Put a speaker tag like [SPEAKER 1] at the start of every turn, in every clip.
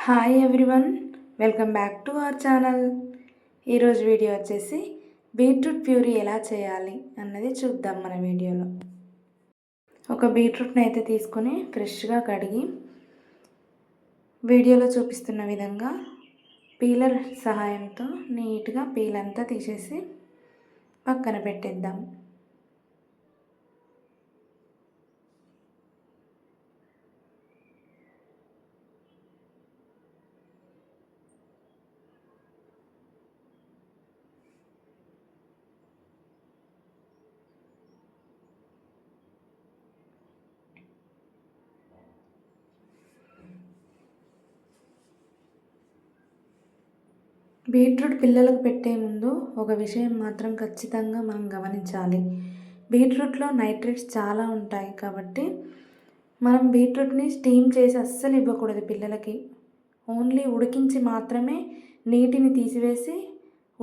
[SPEAKER 1] Hi everyone, welcome back to our channel. ఈరోజు video వచ్చేసి beetroot puree ఎలా చేయాలి అన్నది చూద్దాం మన వీడియోలో. ఒక బీట్రూట్ని అయితే తీసుకొని ఫ్రెష్గా కడిగి వీడియోలో చూపిస్తున్న విధంగా పీలర్ సహాయంతో నీట్గా పీల్ అంతా తీసేసి పక్కన పెట్టేద్దాం. బీట్రూట్ పిల్లలకు పెట్టే ముందు ఒక విషయం మాత్రం ఖచ్చితంగా మనం గమనించాలి. బీట్రూట్లో నైట్రేట్స్ చాలా ఉంటాయి కాబట్టి మనం బీట్రూట్ని స్టీమ్ చేసి అస్సలు ఇవ్వకూడదు పిల్లలకి. ఓన్లీ ఉడికించి మాత్రమే నీటిని తీసివేసి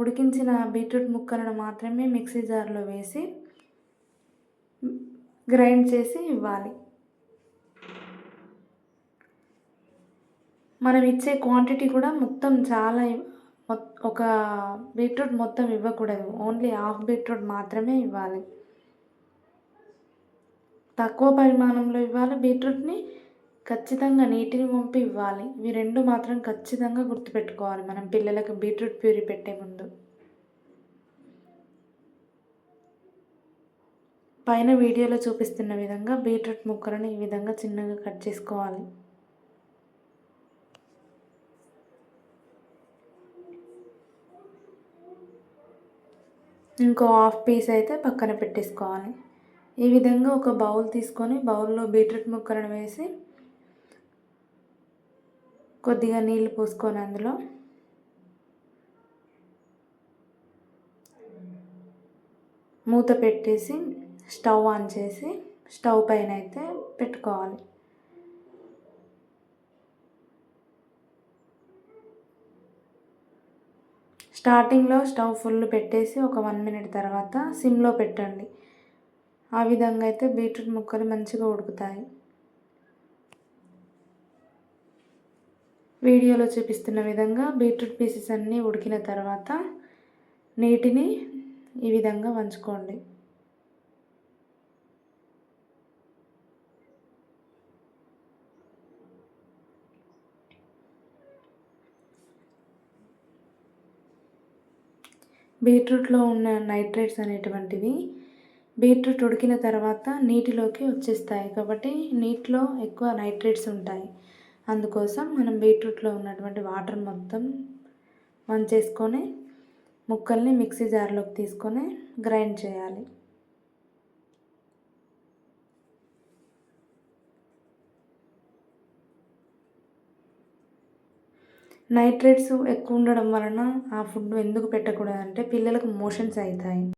[SPEAKER 1] ఉడికించిన బీట్రూట్ ముక్కలను మాత్రమే మిక్సీ జార్లో వేసి గ్రైండ్ చేసి ఇవ్వాలి. మనం ఇచ్చే క్వాంటిటీ కూడా మొత్తం చాలా ఒక బీట్రూట్ మొత్తం ఇవ్వకూడదు, ఓన్లీ హాఫ్ బీట్రూట్ మాత్రమే ఇవ్వాలి. తక్కువ పరిమాణంలో ఇవ్వాలి. బీట్రూట్ని ఖచ్చితంగా నీటిని వంపి ఇవ్వాలి. ఇవి రెండు మాత్రం ఖచ్చితంగా గుర్తుపెట్టుకోవాలి మనం పిల్లలకు బీట్రూట్ ప్యూరీ పెట్టే ముందు. పైన వీడియోలో చూపిస్తున్న విధంగా బీట్రూట్ ముక్కలను ఈ విధంగా చిన్నగా కట్ చేసుకోవాలి. ఇంకో హాఫ్ పీస్ అయితే పక్కన పెట్టేసుకోవాలి. ఈ విధంగా ఒక బౌల్ తీసుకొని బౌల్లో బీట్రూట్ ముక్కలను వేసి కొద్దిగా నీళ్ళు పోసుకొని అందులో మూత పెట్టేసి స్టవ్ ఆన్ చేసి స్టవ్ పైన అయితే పెట్టుకోవాలి. స్టార్టింగ్లో స్టవ్ ఫుల్ పెట్టేసి ఒక 1 మినిట్ తర్వాత సిమ్లో పెట్టండి. ఆ విధంగా అయితే బీట్రూట్ ముక్కలు మంచిగా ఉడుకుతాయి. వీడియోలో చూపిస్తున్న విధంగా బీట్రూట్ పీసెస్ అన్నీ ఉడికిన తర్వాత నీటిని ఈ విధంగా వంచుకోండి. బీట్రూట్లో ఉన్న నైట్రేట్స్ అనేటువంటివి బీట్రూట్ ఉడికిన తర్వాత నీటిలోకి వచ్చేస్తాయి కాబట్టి నీటిలో ఎక్కువ నైట్రేట్స్ ఉంటాయి. అందుకోసం మనం బీట్రూట్లో ఉన్నటువంటి వాటర్ మొత్తం వంచేసుకొని ముక్కల్ని మిక్సీ జార్లోకి తీసుకొని గ్రైండ్ చేయాలి. నైట్రేట్స్ ఎక్కువ ఉండడం వలన ఆ ఫుడ్ ఎందుకు పెట్టకూడదంటే పిల్లలకు మోషన్స్ అవుతాయి.